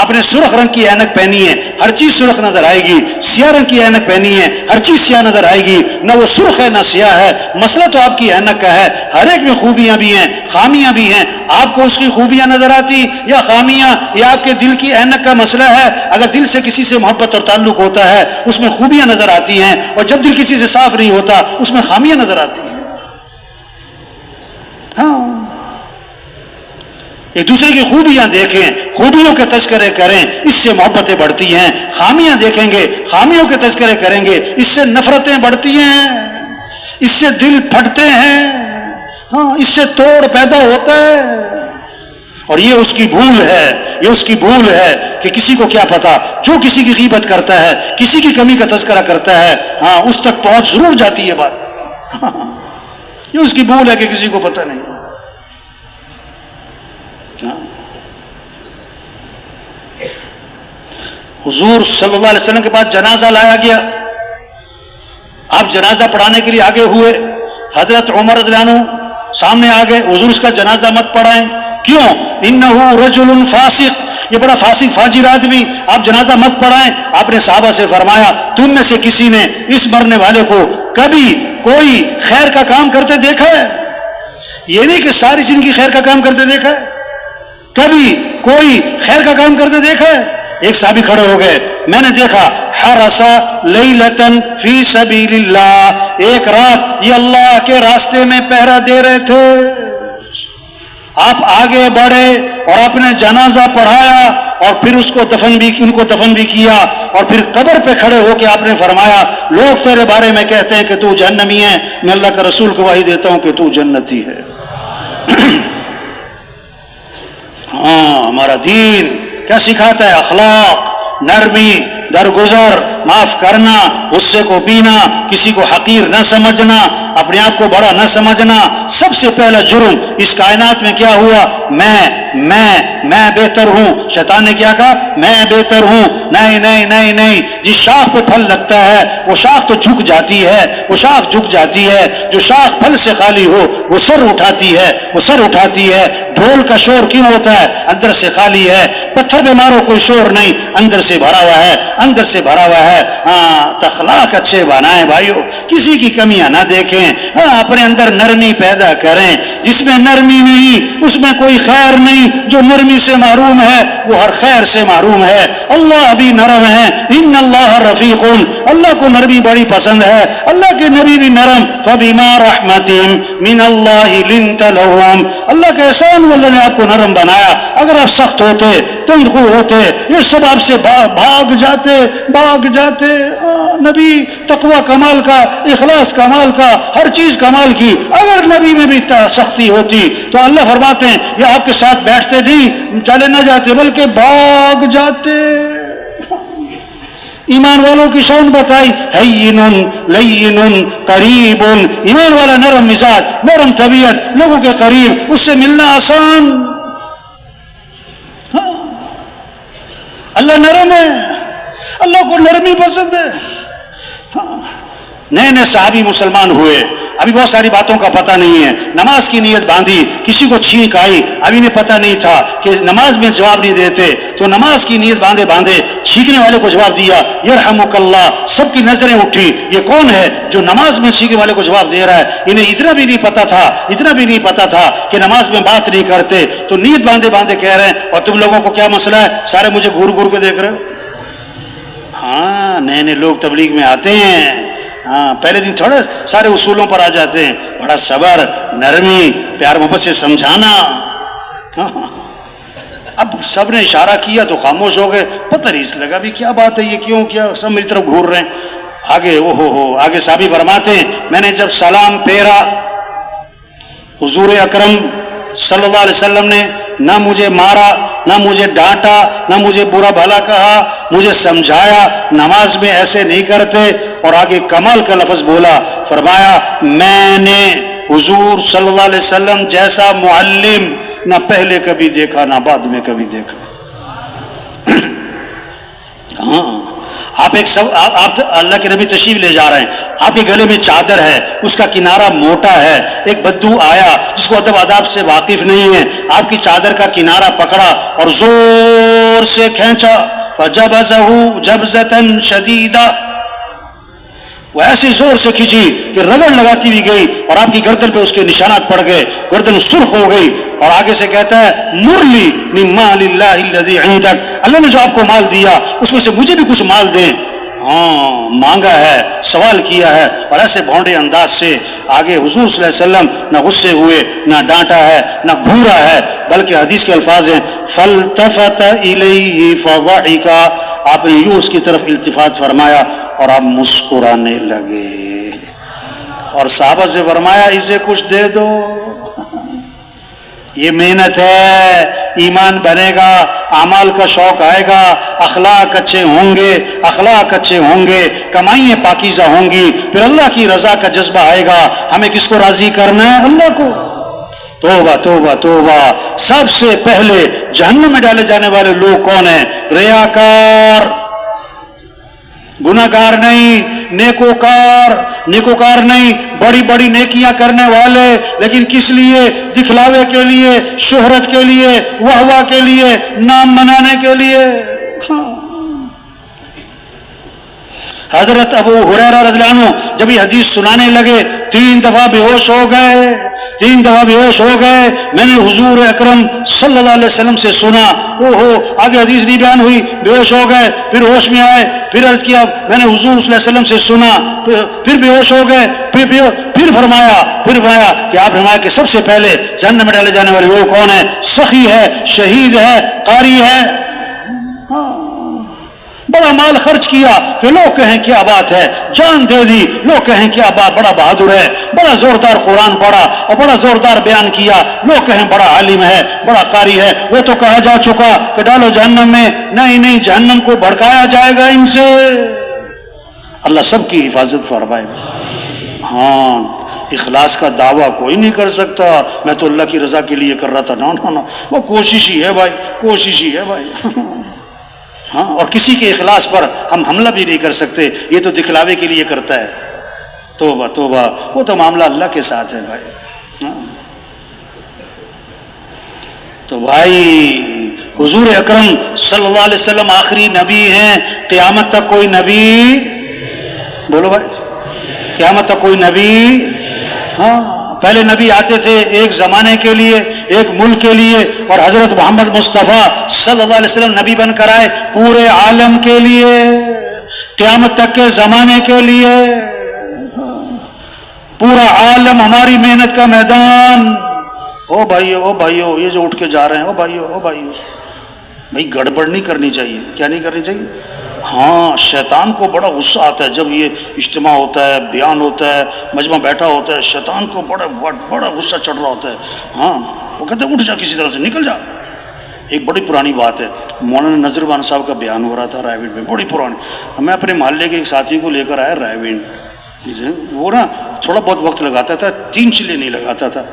آپ نے سرخ رنگ کی اینک پہنی ہے، ہر چیز سرخ نظر آئے گی، سیاہ رنگ کی اینک پہنی ہے، ہر چیز سیاہ نظر آئے گی، نہ وہ سرخ ہے نہ سیاہ ہے، مسئلہ تو آپ کی اینک کا ہے، ہر ایک میں خوبیاں بھی ہیں خامیاں بھی ہیں، آپ کو اس کی خوبیاں نظر آتی یا خامیاں، یا آپ کے دل کی اینک کا مسئلہ ہے، اگر دل سے کسی سے محبت اور تعلق ہوتا ہے اس میں خوبیاں نظر آتی ہیں، اور جب دل کسی سے صاف نہیں ہوتا اس میں خامیاں نظر آتی ہیں۔ ہاں، ایک دوسرے کی خوبیاں دیکھیں، خوبیوں کے تذکرے کریں، اس سے محبتیں بڑھتی ہیں، خامیاں دیکھیں گے، خامیوں کے تذکرے کریں گے، اس سے نفرتیں بڑھتی ہیں، اس سے دل پھٹتے ہیں، ہاں، اس سے توڑ پیدا ہوتا ہے، اور یہ اس کی بھول ہے، یہ اس کی بھول ہے کہ کسی کو کیا پتا، جو کسی کی غیبت کرتا ہے، کسی کی کمی کا تذکرہ کرتا ہے، ہاں، اس تک پہنچ ضرور جاتی ہے بات، یہ اس کی بھول ہے کہ کسی کو پتہ نہیں۔ حضور صلی اللہ علیہ وسلم کے بعد جنازہ لایا گیا، آپ جنازہ پڑھانے کے لیے آگے ہوئے، حضرت عمر رضی اللہ عنہ سامنے آ گئے، حضور اس کا جنازہ مت پڑھائیں، کیوں؟ انہ رجل فاسق، یہ بڑا فاسق فاجر آدمی، آپ جنازہ مت پڑھائیں۔ آپ نے صحابہ سے فرمایا تم میں سے کسی نے اس مرنے والے کو کبھی کوئی خیر کا کام کرتے دیکھا ہے؟ یہ نہیں کہ ساری زندگی خیر کا کام کرتے دیکھا ہے، کبھی کوئی خیر کا کام کرتے دیکھا ہے؟ ایک صحابی کھڑے ہو گئے، میں نے دیکھا حرسا لیلتن فی سبیل اللہ، ایک رات یہ اللہ کے راستے میں پہرا دے رہے تھے، آپ آگے بڑھے اور اپنے جنازہ پڑھایا اور پھر اس کو ان کو دفن بھی کیا، اور پھر قبر پہ کھڑے ہو کے آپ نے فرمایا لوگ تیرے بارے میں کہتے ہیں کہ تو جہنمی ہے، میں اللہ کا رسول کو گواہی دیتا ہوں کہ تو جنتی ہے۔ ہاں، ہمارا دین کیا سکھاتا ہے؟ اخلاق، نرمی، درگزر، معاف کرنا، غصے کو پینا، کسی کو حقیر نہ سمجھنا، اپنے آپ کو بڑا نہ سمجھنا۔ سب سے پہلا جرم اس کائنات میں کیا ہوا؟ میں بہتر ہوں۔ شیطان نے کیا کہا؟ میں بہتر ہوں۔ نہیں نہیں نہیں نہیں، جس شاخ پہ پھل لگتا ہے وہ شاخ تو جھک جاتی ہے، وہ شاخ جھک جاتی ہے، جو شاخ پھل سے خالی ہو وہ سر اٹھاتی ہے، وہ سر اٹھاتی ہے۔ ڈھول کا شور کیوں ہوتا ہے؟ اندر سے خالی ہے۔ پتھر پہ مارو کوئی شور نہیں، اندر سے بھرا ہوا ہے، اندر سے بھرا ہوا ہے۔ ہاں، اخلاق اچھے بنائیں بھائیو، کسی کی کمیاں نہ دیکھیں، ہاں، اپنے اندر نرمی پیدا کریں۔ جس میں نرمی نہیں اس میں کوئی خیر نہیں، جو نرمی سے محروم ہے وہ ہر خیر سے محروم ہے۔ اللہ بھی نرم ہے، ان اللہ رفیق، اللہ کو نرمی بڑی پسند ہے، اللہ کے نبی بھی نرم۔ فبما رحمت من اللہ لنت لهم، اللہ کا احسان، اللہ نے آپ کو نرم بنایا۔ اگر آپ سخت ہوتے، تندخو ہوتے، یہ سب آپ سے بھاگ جاتے۔ نبی تقوی کمال کا، اخلاص کمال کا، ہر چیز کمال کی، اگر نبی میں بھی سختی ہوتی تو اللہ فرماتے ہیں یہ آپ کے ساتھ بیٹھتے نہیں، چلے نہ جاتے بلکہ بھاگ جاتے۔ ایمان والوں کی شان بتائی، ہین لین قریب، ایمان والا نرم مزاج، نرم طبیعت، لوگوں کے قریب، اس سے ملنا آسان۔ ہاں، اللہ نرم ہے، اللہ کو نرمی پسند ہے۔ ہاں، نئے صحابی مسلمان ہوئے، ابھی بہت ساری باتوں کا پتہ نہیں ہے، نماز کی نیت باندھی، کسی کو چھینک آئی، ابھی انہیں پتہ نہیں تھا کہ نماز میں جواب نہیں دیتے، تو نماز کی نیت باندھے چھینکنے والے کو جواب دیا، یرحمک اللہ۔ سب کی نظریں اٹھی، یہ کون ہے جو نماز میں چھینکنے والے کو جواب دے رہا ہے؟ انہیں اتنا بھی نہیں پتا تھا کہ نماز میں بات نہیں کرتے، تو نیت باندھے کہہ رہے ہیں اور تم لوگوں کو کیا مسئلہ ہے؟ سارے مجھے گھور کے دیکھ رہے ہو۔ ہاں، نئے لوگ تبلیغ میں آتے ہیں، ہاں، پہلے دن تھوڑے سارے اصولوں پر آ جاتے ہیں، بڑا صبر، نرمی، پیار محبت سے سمجھانا۔ اب سب نے اشارہ کیا تو خاموش ہو گئے، پتہ نہیں لگا بھی کیا بات ہے، یہ کیا سب میری طرف گھور رہے ہیں۔ آگے صحابی فرماتے ہیں میں نے جب سلام پھیرا، حضور اکرم صلی اللہ علیہ وسلم نے نہ مجھے مارا، نہ مجھے ڈانٹا، نہ مجھے برا بھلا کہا، مجھے سمجھایا نماز میں ایسے نہیں کرتے، اور آگے کمال کا لفظ بولا، فرمایا میں نے حضور صلی اللہ علیہ وسلم جیسا معلم نہ پہلے کبھی دیکھا نہ بعد میں کبھی دیکھا۔ ہاں، آپ اللہ کے نبی تشریف لے جا رہے ہیں، آپ کے گلے میں چادر ہے، اس کا کنارہ موٹا ہے، ایک بدو آیا جس کو ادب آداب سے واقف نہیں ہے، آپ کی چادر کا کنارہ پکڑا اور زور سے کھینچا، فجبزه جبزة شدیدہ، وہ ایسے زور سے کھینچی کہ رگڑ لگاتی ہوئی گئی اور آپ کی گردن پہ اس کے نشانات پڑ گئے، گردن سرخ ہو گئی، اور آگے سے کہتا ہے مرلی من مال اللہ الذی عندک، اللہ نے جو آپ کو مال دیا اس میں سے مجھے بھی کچھ مال دیں۔ ہاں، مانگا ہے، سوال کیا ہے، اور ایسے بھونڈے انداز سے آگے حضور صلی اللہ علیہ وسلم نہ غصے ہوئے، نہ ڈانٹا ہے، نہ گھورا ہے، بلکہ حدیث کے الفاظ ہیں فالتفت الیہ فضحک، آپ نے یوں اس کی طرف التفات فرمایا اور آپ مسکرانے لگے، اور صحابہ سے فرمایا اسے کچھ دے دو، یہ محنت ہے، ایمان بنے گا، اعمال کا شوق آئے گا، اخلاق اچھے ہوں گے، اخلاق اچھے ہوں گے، کمائیاں پاکیزہ ہوں گی، پھر اللہ کی رضا کا جذبہ آئے گا۔ ہمیں کس کو راضی کرنا ہے؟ اللہ کو۔ توبہ توبہ توبہ، سب سے پہلے جہنم میں ڈالے جانے والے لوگ کون ہیں؟ ریاکار، گناہگار نہیں، نیکوکار، نیکوکار نہیں، بڑی بڑی نیکیاں کرنے والے، لیکن کس لیے؟ دکھلاوے کے لیے، شہرت کے لیے، واہ واہ کے لیے، نام منانے کے لیے۔ حضرت ابو ہریرہ رضی اللہ عنہ جب یہ حدیث سنانے لگے 3 دفعہ بے ہوش ہو گئے، 3 دفعہ بے ہوش ہو گئے۔ میں نے حضور اکرم صلی اللہ علیہ وسلم سے سنا، آگے حدیث نہیں بیان ہوئی، بے ہوش ہو گئے، پھر ہوش میں آئے، پھر عرض کیا میں نے حضور صلی اللہ علیہ وسلم سے سنا، پھر بے ہوش ہو گئے، پھر فرمایا کہ آپ فرمایا کہ سب سے پہلے جہنم میں ڈالے جانے والے لوگ کون ہیں؟ سخی ہے، شہید ہے، قاری ہے۔ بڑا مال خرچ کیا کہ لوگ کہیں کیا بات ہے، جان دے دی لوگ کہیں کیا بات، بڑا بہادر ہے، بڑا زوردار قرآن پڑھا اور بڑا زوردار بیان کیا، لوگ کہیں بڑا عالم ہے، بڑا قاری ہے۔ وہ تو کہا جا چکا کہ ڈالو جہنم میں، نہیں، جہنم کو بھڑکایا جائے گا ان سے۔ اللہ سب کی حفاظت فرمائے۔ ہاں، اخلاص کا دعویٰ کوئی نہیں کر سکتا میں تو اللہ کی رضا کے لیے کر رہا تھا، نہ، وہ کوشش ہی ہے بھائی، کوشش ہی ہے بھائی۔ ہاں، اور کسی کے اخلاص پر ہم حملہ بھی نہیں کر سکتے، یہ تو دکھلاوے کے لیے کرتا ہے۔ توبہ توبہ، وہ تو معاملہ اللہ کے ساتھ ہے بھائی۔ ہاں، تو بھائی حضور اکرم صلی اللہ علیہ وسلم آخری نبی ہیں، قیامت تک کوئی نبی، بولو بھائی، قیامت تک کوئی نبی، ہاں، پہلے نبی آتے تھے ایک زمانے کے لیے، ایک ملک کے لیے، اور حضرت محمد مصطفیٰ صلی اللہ علیہ وسلم نبی بن کر آئے پورے عالم کے لیے، قیامت تک کے زمانے کے لیے۔ پورا عالم ہماری محنت کا میدان۔ او بھائیو، یہ جو اٹھ کے جا رہے ہیں، او بھائیو بھائی، گڑبڑ نہیں کرنی چاہیے۔ کیا نہیں کرنی چاہیے؟ ہاں، شیطان کو بڑا غصہ آتا ہے جب یہ اجتماع ہوتا ہے، بیان ہوتا ہے، مجمع بیٹھا ہوتا ہے، شیطان کو بڑا غصہ چڑھ رہا ہوتا ہے۔ ہاں، وہ کہتے ہیں اٹھ جا، کسی طرح سے نکل جا۔ ایک بڑی پرانی بات ہے، مولانا نذر بان صاحب کا بیان ہو رہا تھا رائے وینڈ میں، بڑی پرانی۔ میں اپنے محلے کے ایک ساتھی کو لے کر آیا رائے وینڈ، وہ نا تھوڑا بہت وقت لگاتا تھا، 3 چلے نہیں لگاتا تھا۔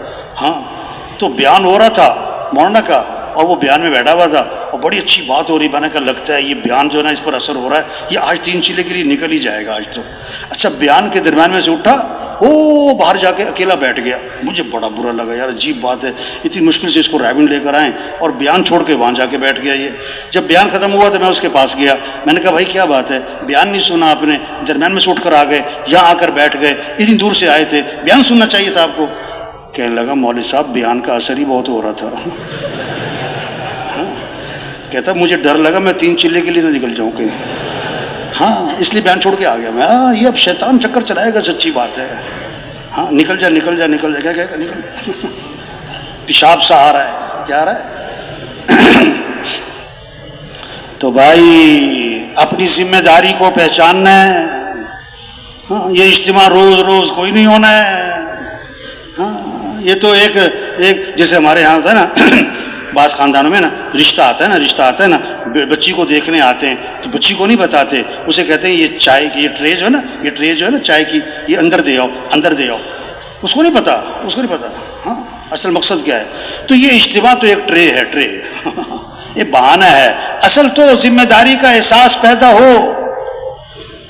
ہاں، تو بیان ہو رہا تھا مولانا کا، اور وہ بیان میں بیٹھا ہوا تھا اور بڑی اچھی بات ہو رہی، میں نے کہا لگتا ہے یہ بیان جو ہے نا اس پر اثر ہو رہا ہے، یہ آج 3 چلے کے لیے نکل ہی جائے گا آج تو۔ اچھا، بیان کے درمیان میں سے اٹھا، باہر جا کے اکیلا بیٹھ گیا۔ مجھے بڑا برا لگا، یار عجیب بات ہے، اتنی مشکل سے اس کو رائے لے کر آئیں اور بیان چھوڑ کے وہاں جا کے بیٹھ گیا۔ یہ جب بیان ختم ہوا تو میں اس کے پاس گیا، میں نے کہا بھائی کیا بات ہے، بیان نہیں سنا آپ نے، درمیان میں سے اٹھ کر آ گئے، یہاں آ کر بیٹھ گئے، اتنی دور سے آئے تھے، بیان سننا چاہیے تھا آپ کو۔ کہنے لگا مولوی صاحب بیان کا اثر ہی بہت ہو رہا تھا۔ کہتا مجھے ڈر لگا میں 3 چلے کے لیے نہ نکل جاؤں کہیں، ہاں اس لیے بیان چھوڑ کے آ گیا میں۔ یہ اب شیطان چکر چلائے گا، سچی بات ہے۔ ہاں، نکل جا کیا نکل، پیشاب سا آ رہا ہے، کیا آ رہا ہے؟ تو بھائی اپنی ذمہ داری کو پہچاننا ہے۔ ہاں، یہ اجتماع روز کوئی نہیں ہونا ہے۔ ہاں، یہ تو ایک جیسے ہمارے یہاں ہوتا ہے نا، بعض خاندانوں میں نا رشتہ آتا ہے نا، بچی کو دیکھنے آتے ہیں تو بچی کو نہیں بتاتے، اسے کہتے ہیں یہ چائے کی یہ ٹرے جو ہے نا چائے کی، یہ اندر دے آؤ، اس کو نہیں پتا۔ ہاں، اصل مقصد کیا ہے؟ تو یہ اجتماع تو ایک ٹرے ہے، یہ بہانہ ہے۔ اصل تو ذمہ داری کا احساس پیدا ہو،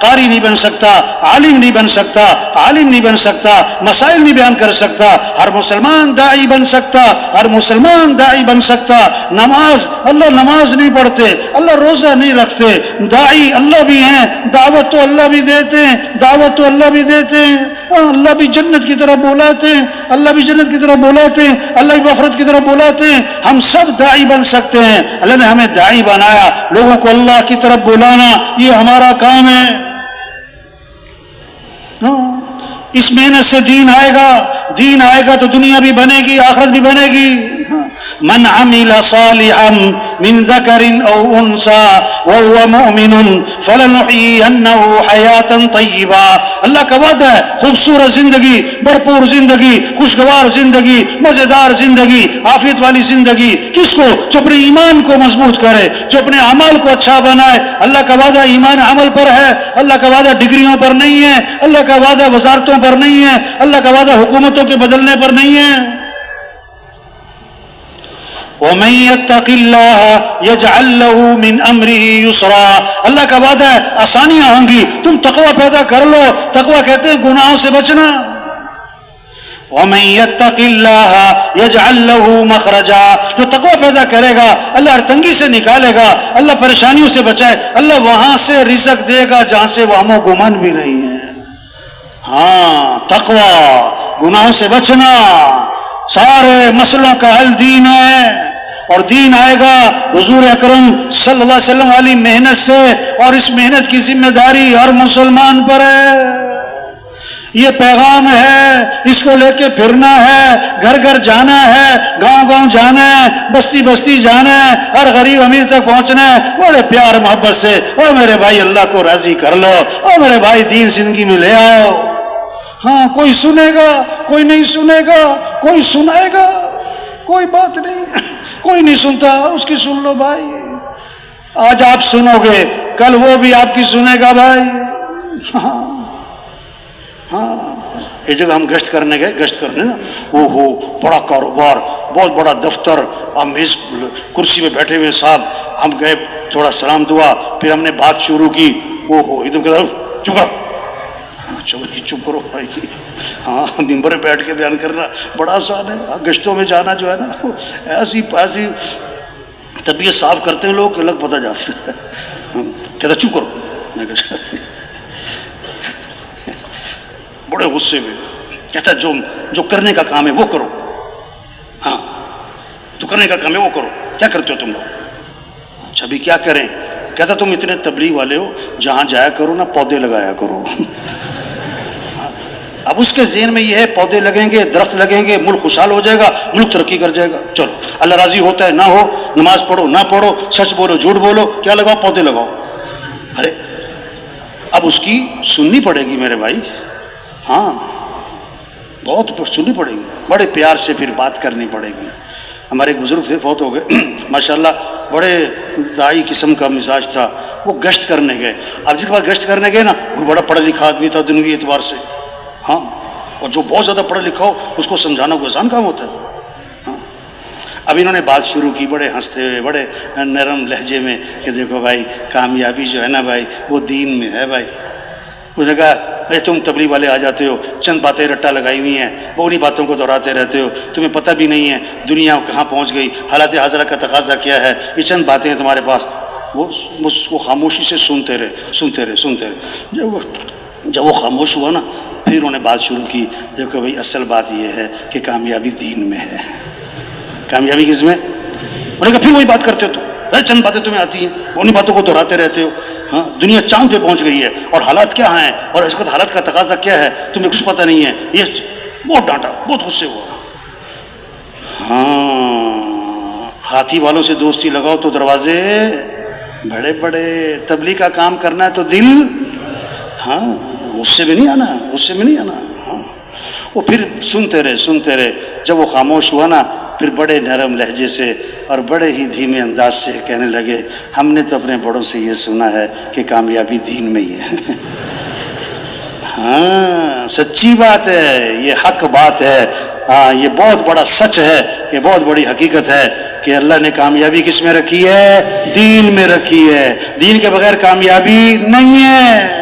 قاری نہیں بن سکتا، عالم نہیں بن سکتا، عالم نہیں بن سکتا، مسائل نہیں بیان کر سکتا. ہر مسلمان داعی بن سکتا، ہر مسلمان داعی بن سکتا. نماز اللہ نماز نہیں پڑھتے، اللہ روزہ نہیں رکھتے، داعی اللہ بھی ہیں، دعوت تو اللہ بھی دیتے ہیں، دعوت تو اللہ بھی دیتے ہیں. اللہ بھی جنت کی طرف بلاتے ہیں، اللہ بھی جنت کی طرف بلاتے ہیں، اللہ بھی مغفرت کی طرف بلاتے ہیں. ہم سب داعی بن سکتے ہیں. اللہ نے ہمیں داعی بنایا، لوگوں کو اللہ کی طرف بلانا یہ ہمارا کام ہے. اس محنت سے دین آئے گا، دین آئے گا تو دنیا بھی بنے گی، آخرت بھی بنے گی. من عمل صالحا من ذکر او انثى وهو مؤمن فلنحيينه حیاتا طیبا. اللہ کا وعدہ ہے خوبصورت زندگی، بھرپور زندگی، خوشگوار زندگی، مزیدار زندگی، عافیت والی زندگی. کس کو؟ جو اپنے ایمان کو مضبوط کرے، جو اپنے اعمال کو اچھا بنائے. اللہ کا وعدہ ایمان عمل پر ہے، اللہ کا وعدہ ڈگریوں پر نہیں ہے، اللہ کا وعدہ وزارتوں پر نہیں ہے، اللہ کا وعدہ حکومتوں کے بدلنے پر نہیں ہے. وَمَن يَتَّقِ اللَّهَ يَجْعَل لَّهُ مِنْ أَمْرِهِ يُسْرًا. اللہ کا وعدہ ہے آسانیاں ہوں گی، تم تقوی پیدا کر لو. تقوی کہتے ہیں گناہوں سے بچنا. وَمَن يَتَّقِ اللَّهَ يَجْعَل لَّهُ مَخْرَجًا. جو تقوی پیدا کرے گا اللہ ہر تنگی سے نکالے گا، اللہ پریشانیوں سے بچائے، اللہ وہاں سے رزق دے گا جہاں سے وہم و گمان بھی نہیں ہے. ہاں تقوی، گناہوں سے بچنا، سارے مسئلوں کا حل دین ہے. اور دین آئے گا حضور اکرم صلی اللہ علیہ وسلم والی محنت سے، اور اس محنت کی ذمہ داری ہر مسلمان پر ہے. یہ پیغام ہے، اس کو لے کے پھرنا ہے، گھر گھر جانا ہے، گاؤں گاؤں جانا ہے، بستی بستی جانا ہے، ہر غریب امیر تک پہنچنا ہے بڑے پیار محبت سے. او میرے بھائی اللہ کو راضی کر لو، او میرے بھائی دین زندگی میں لے آؤ. ہاں کوئی سنے گا، کوئی نہیں سنے گا، کوئی سنائے گا، کوئی بات نہیں، کوئی نہیں سنتا اس کی سن لو بھائی. آج آپ سنو گے کل وہ بھی آپ کی سنے گا بھائی. ہاں یہ جگہ ہم گشت کرنے گئے، گشت کرنے نا، او بڑا کاروبار، بہت بڑا دفتر، ہم میز کرسی میں بیٹھے ہوئے صاحب، ہم گئے تھوڑا سلام دعا، پھر ہم نے بات شروع کی. ادھر کے چپ کرو، چپ کرو بھائی. ہاں ممبر پہ بیٹھ کے بیان کرنا بڑا آسان ہے. گشتوں میں جانا جو ہے نا ایسی طبیعت صاف کرتے ہیں لوگ کہ الگ پتہ جاتا ہے. کہتا چپ کرو، میں بڑے غصے میں کہتا جو کرنے کا کام ہے وہ کرو. ہاں جو کرنے کا کام ہے وہ کرو. کیا کرتے ہو تم لوگ؟ اچھا ابھی کیا کریں؟ کہتا تم اتنے تبلیغ والے ہو، جہاں جایا کرو نا پودے لگایا کرو. اب اس کے ذہن میں یہ ہے پودے لگیں گے، درخت لگیں گے، ملک خوشحال ہو جائے گا، ملک ترقی کر جائے گا. چلو اللہ راضی ہوتا ہے نہ ہو، نماز پڑھو نہ پڑھو، سچ بولو جھوٹ بولو، کیا لگاؤ؟ پودے لگاؤ. ارے اب اس کی سننی پڑے گی میرے بھائی. ہاں بہت سننی پڑے گی، بڑے پیار سے پھر بات کرنی پڑے گی. ہمارے ایک بزرگ تھے فوت ہو گئے ماشاءاللہ، بڑے داعی قسم کا مزاج تھا. وہ گشت کرنے گئے. اب جس کے بعد گشت کرنے گئے نا وہ بڑا پڑھا لکھا آدمی تھا دنوی اعتبار سے. ہاں اور جو بہت زیادہ پڑھا لکھا ہو اس کو سمجھانا کوئی آسان کام ہوتا ہے. ہاں اب انہوں نے بات شروع کی بڑے ہنستے ہوئے، بڑے نرم لہجے میں کہ دیکھو بھائی کامیابی جو ہے نا بھائی وہ دین میں ہے بھائی. اس نے کہا تم تبلیغ والے آ جاتے ہو، چند باتیں رٹا لگائی ہوئی ہیں، وہ انہیں باتوں کو دہراتے رہتے ہو، تمہیں پتہ بھی نہیں ہے دنیا کہاں پہنچ گئی، حالات حاضرہ کا تقاضا کیا ہے، یہ چند باتیں ہیں تمہارے پاس. وہ خاموشی سے سنتے رہے. جب وہ خاموش ہوا نا پھر انہوں نے بات شروع کی. دیکھو بھائی اصل بات یہ ہے کہ کامیابی دین میں ہے. کامیابی کس میں؟ انہوں نے کہا پھر وہی بات کرتے ہو تم، چند باتیں تمہیں آتی ہیں، انہیں باتوں کو دہراتے رہتے ہو. ہاں دنیا چاند پہ پہنچ گئی ہے اور حالات کیا ہیں اور اس وقت حالات کا تقاضا کیا ہے تمہیں کچھ پتہ نہیں ہے. یہ بہت ڈانٹا، بہت غصے ہوا. ہاں ہاتھی والوں سے دوستی لگاؤ تو دروازے بڑے بڑے. تبلیغ کا کام کرنا ہے تو دل، ہاں غصے میں نہیں آنا. ہاں وہ پھر سنتے رہے. جب وہ خاموش ہوا نا پھر بڑے نرم لہجے سے اور بڑے ہی دھیمے انداز سے کہنے لگے ہم نے تو اپنے بڑوں سے یہ سنا ہے کہ کامیابی دین میں ہی ہے. ہاں سچی بات ہے، یہ حق بات ہے. ہاں یہ بہت بڑا سچ ہے، یہ بہت بڑی حقیقت ہے کہ اللہ نے کامیابی کس میں رکھی ہے؟ دین میں رکھی ہے. دین کے بغیر کامیابی نہیں ہے.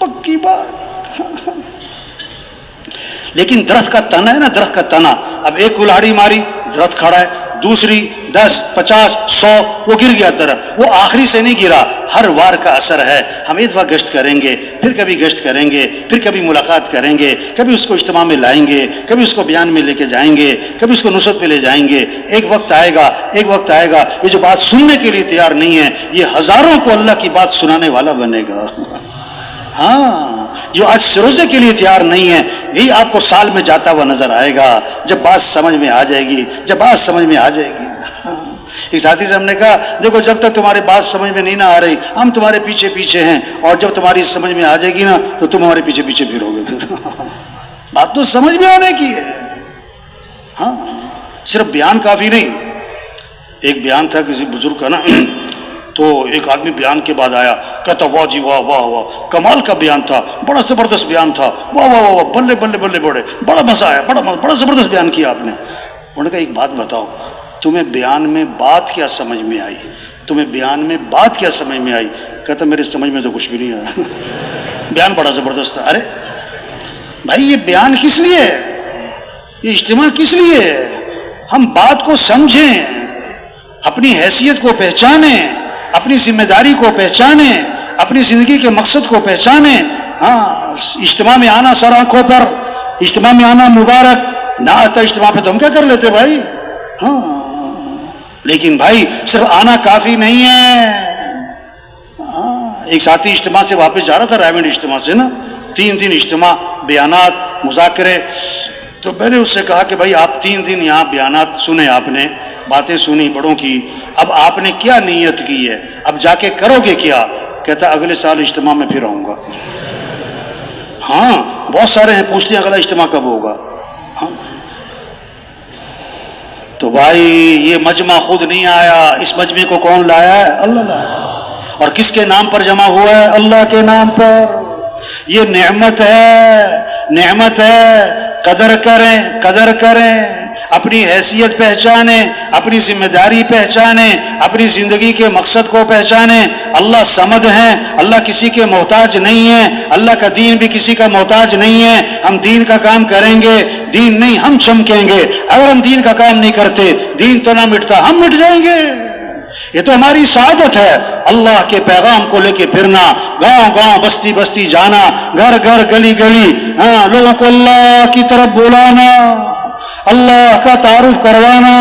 پکی بات. لیکن درخت کا تنا ہے نا، درخت کا تنا، اب ایک کلاڑی ماری درخت کھڑا ہے، دوسری 10 50 100 وہ گر گیا درخت. وہ آخری سے نہیں گرا، ہر وار کا اثر ہے. ہم ایک بار گشت کریں گے، پھر کبھی گشت کریں گے، پھر کبھی ملاقات کریں گے، کبھی اس کو اجتماع میں لائیں گے، کبھی اس کو بیان میں لے کے جائیں گے، کبھی اس کو نصرت پہ لے جائیں گے. ایک وقت آئے گا یہ جو بات سننے کے لیے تیار نہیں ہے، یہ ہزاروں کو اللہ کی بات سنانے والا بنے گا. ہاں، جو آج سروزے کے لیے تیار نہیں ہے، یہی آپ کو سال میں جاتا ہوا نظر آئے گا جب بات سمجھ میں آ جائے گی. ایک ساتھی سے ہم نے کہا دیکھو جب تک تمہاری بات سمجھ میں نہیں نہ آ رہی ہم تمہارے پیچھے پیچھے ہیں، اور جب تمہاری سمجھ میں آ جائے گی نا تو تم ہمارے پیچھے پیچھے پھرو گے. پھر بات تو سمجھ میں آنے کی ہے. ہاں، صرف بیان کافی نہیں. ایک بیان تھا کسی بزرگ کا نا، تو ایک آدمی بیان کے بعد آیا، کہتا واہ جی واہ واہ واہ، کمال کا بیان تھا، بڑا زبردست بیان تھا، واہ واہ واہ، بلے بلے بلے، بڑا مزہ آیا، بڑا زبردست بیان کیا آپ نے. انہوں نے کہا ایک بات بتاؤ، تمہیں بیان میں بات کیا سمجھ میں آئی؟ کہتا میرے سمجھ میں تو کچھ بھی نہیں آیا. بیان بڑا زبردست تھا. ارے بھائی یہ بیان کس لیے ہے؟ یہ اجتماع کس لیے ہے؟ ہم بات کو سمجھیں، اپنی حیثیت کو پہچانیں، اپنی ذمہ داری کو پہچانیں، اپنی زندگی کے مقصد کو پہچانیں. ہاں، اجتماع میں آنا سر آنکھوں پر، اجتماع میں آنا مبارک، نہ آتا اجتماع پہ تو ہم کیا کر لیتے بھائی. ہاں، لیکن بھائی صرف آنا کافی نہیں ہے. ہاں، ایک ساتھی اجتماع سے واپس جا رہا تھا، رائمنڈ اجتماع سے نا، 3 دن اجتماع، بیانات، مذاکرے. تو میں نے اس سے کہا کہ بھائی آپ 3 دن یہاں بیانات سنے، آپ نے باتیں سنی بڑوں کی، اب آپ نے کیا نیت کی ہے؟ اب جا کے کرو گے کیا؟ کہتا اگلے سال اجتماع میں پھر آؤں گا. ہاں، بہت سارے ہیں پوچھتے ہیں اگلا اجتماع کب ہوگا. ہاں، تو بھائی یہ مجمع خود نہیں آیا، اس مجمع کو کون لایا ہے؟ اللہ لایا. اور کس کے نام پر جمع ہوا ہے؟ اللہ کے نام پر. یہ نعمت ہے. قدر کریں، اپنی حیثیت پہچانیں، اپنی ذمہ داری پہچانیں، اپنی زندگی کے مقصد کو پہچانیں. اللہ صمد ہیں، اللہ کسی کے محتاج نہیں ہے، اللہ کا دین بھی کسی کا محتاج نہیں ہے. ہم دین کا کام کریں گے، دین نہیں ہم چمکیں گے. اگر ہم دین کا کام نہیں کرتے دین تو نہ مٹتا، ہم مٹ جائیں گے. یہ تو ہماری سعادت ہے. اللہ کے پیغام کو لے کے پھرنا، گاؤں گاؤں بستی بستی جانا، گھر گھر گلی گلی، ہاں، لوگوں کو اللہ کی طرف بلانا، اللہ کا تعارف کروانا.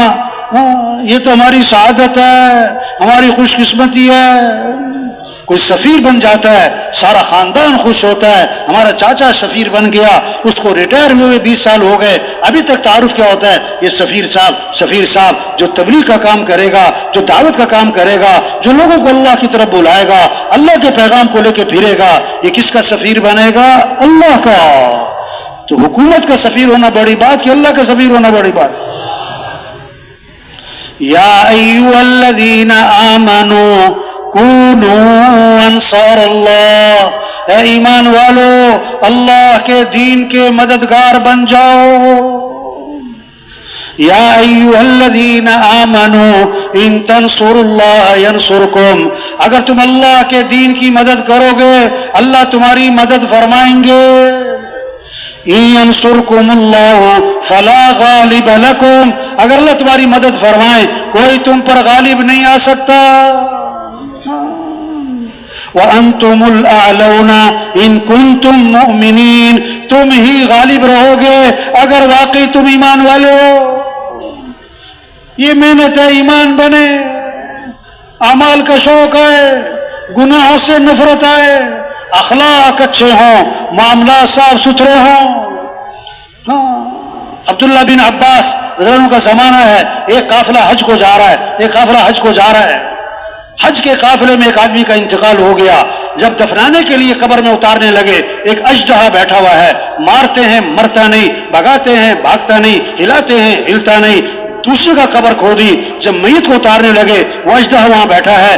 ہاں، یہ تو ہماری سعادت ہے، ہماری خوش قسمتی ہے. کوئی سفیر بن جاتا ہے سارا خاندان خوش ہوتا ہے. ہمارا چاچا سفیر بن گیا، اس کو ریٹائر ہوئے 20 سال ہو گئے، ابھی تک تعارف کیا ہوتا ہے؟ یہ سفیر صاحب جو تبلیغ کا کام کرے گا، جو دعوت کا کام کرے گا، جو لوگوں کو اللہ کی طرف بلائے گا، اللہ کے پیغام کو لے کے پھرے گا، یہ کس کا سفیر بنے گا؟ اللہ کا. تو حکومت کا سفیر ہونا بڑی بات کہ اللہ کا سفیر ہونا بڑی بات. یا ایھا الذین آمنوا کونوا انصار اللہ، اے ایمان والو اللہ کے دین کے مددگار بن جاؤ. یا ایھا الذین آمنوا ان تنصروا اللہ ینصرکم، اگر تم اللہ کے دین کی مدد کرو گے اللہ تمہاری مدد فرمائیں گے. ان ینصرکم اللہ فلا غالب لکم، اگر اللہ تمہاری مدد فرمائے کوئی تم پر غالب نہیں آ سکتا. وَأَنْتُمُ الْأَعْلَوْنَ إِن كُنْتُم مُؤْمِنِينَ، تم ہی غالب رہو گے اگر واقعی تم ایمان والے ہو. یہ محنت ہے ایمان بنے، اعمال کا شوق ہے، گناہوں سے نفرت آئے، اخلاق اچھے ہوں، معاملات صاف ستھرے ہوں. ہاں، عبداللہ بن عباس رضی اللہ عنہ کا زمانہ ہے، ایک قافلہ حج کو جا رہا ہے. حج کے قافلے میں ایک آدمی کا انتقال ہو گیا. جب دفنانے کے لیے قبر میں اتارنے لگے، ایک اژدہا بیٹھا ہوا ہے، مارتے ہیں مرتا نہیں، بھگاتے ہیں بھاگتا نہیں، ہلاتے ہیں ہلتا نہیں. دوسرے کا قبر کھودی، جب میت کو اتارنے لگے وہ اژدہا وہاں بیٹھا ہے.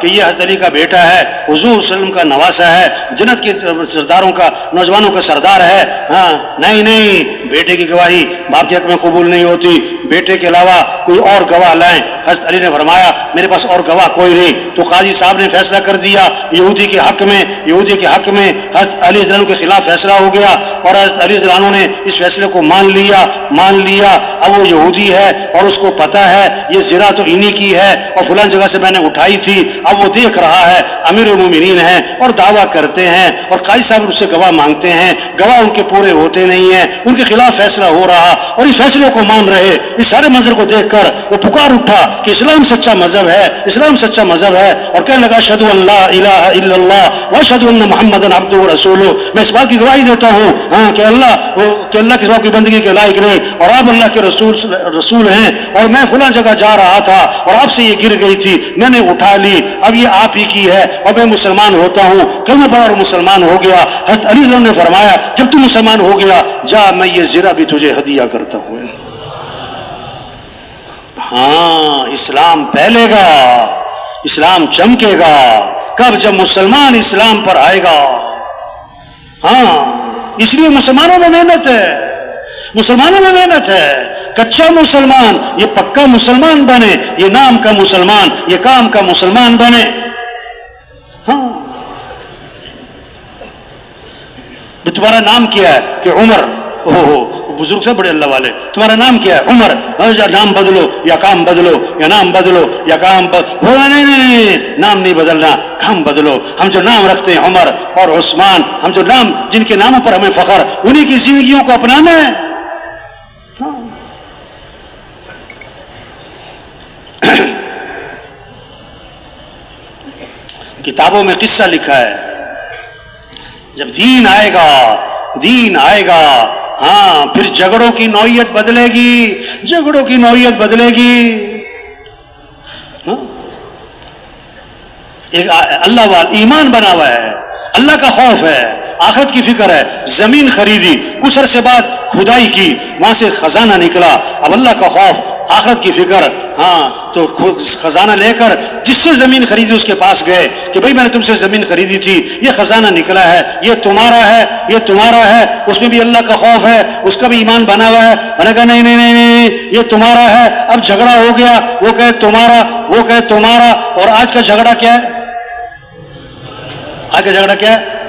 کہ یہ حضرت علی کا بیٹا ہے, حضور صلی اللہ علیہ وسلم کا نواسا ہے, جنت کے سرداروں کا, نوجوانوں کا سردار ہے. ہاں نہیں نہیں, بیٹے کی گواہی باپ کے حق میں قبول نہیں ہوتی, بیٹے کے علاوہ کوئی اور گواہ لائیں. حضرت علی نے فرمایا میرے پاس اور گواہ کوئی نہیں. تو قاضی صاحب نے فیصلہ کر دیا یہودی کے حق میں حضرت علی رضی اللہ عنہ کے خلاف فیصلہ ہو گیا, اور حضرت علی رضی اللہ عنہ نے اس فیصلے کو مان لیا. اب وہ یہودی ہے اور اس کو پتا ہے یہ زنا تو انہی کی ہے اور فلان جگہ سے میں نے اٹھائی تھی. اب وہ دیکھ رہا ہے امیر المومنین ہیں اور دعویٰ کرتے ہیں, اور قاضی صاحب اس سے گواہ مانگتے ہیں, گواہ ان کے پورے ہوتے نہیں ہیں, ان کے خلاف فیصلہ ہو رہا, اور اس فیصلے کو مان رہے. اس سارے منظر کو دیکھ کر وہ پکار اٹھا کہ اسلام سچا مذہب ہے, اسلام سچا مذہب ہے, اور کہنے لگا اشہد ان لا الہ الا اللہ واشہد ان محمدا عبدہ ورسولہ, میں اس بات کی گواہی دیتا ہوں ہاں کہ اللہ کے سوا کی بندگی کے لائق نہیں, اور آپ اللہ کے رسول ہیں, اور میں فلاں جگہ جا رہا تھا اور آپ سے یہ گر گئی تھی, میں نے اٹھا لی, اب یہ آپ ہی کی ہے, اور میں مسلمان ہوتا ہوں. کلمہ پڑھا اور مسلمان ہو گیا. حضرت علی نے فرمایا جب تم مسلمان ہو گیا جا میں یہ زرہ بھی تجھے ہدیہ کرتا ہوں. ہاں اسلام پھیلے گا, اسلام چمکے گا کب؟ جب مسلمان اسلام پر آئے گا. ہاں اس لیے مسلمانوں میں محنت ہے, مسلمانوں میں محنت ہے. کچا مسلمان یہ پکا مسلمان بنے, یہ نام کا مسلمان یہ کام کا مسلمان بنے. ہاں تمہارا نام کیا ہے؟ کہ عمر. بزرگ سے بڑے اللہ والے, تمہارا نام کیا ہے؟ عمر. نام بدلو یا کام بدلو, یا نام بدلو یا کام بدلو. نہیں, نام نہیں بدلنا, کام بدلو. ہم جو نام رکھتے ہیں عمر اور عثمان, ہم جو نام جن کے ناموں پر ہمیں فخر, انہی کی زندگیوں کو اپنانا ہے. کتابوں میں قصہ لکھا ہے, جب دین آئے گا ہاں پھر جھگڑوں کی نوعیت بدلے گی. ہاں ایک اللہ والا ایمان بنا ہوا ہے, اللہ کا خوف ہے, آخرت کی فکر ہے. زمین خریدی, کچھ عرصے بعد کھدائی کی, وہاں سے خزانہ نکلا. اب اللہ کا خوف, آخرت کی فکر. ہاں تو خزانہ لے کر جس سے زمین خریدی اس کے پاس گئے کہ بھئی میں نے تم سے زمین خریدی تھی, یہ خزانہ نکلا ہے, یہ تمہارا ہے. اس میں بھی اللہ کا خوف ہے, اس کا بھی ایمان بنا ہوا ہے. میں نے کہا نہیں یہ تمہارا ہے. اب جھگڑا ہو گیا, وہ کہے تمہارا, وہ کہے تمہارا. اور آج کا جھگڑا کیا ہے؟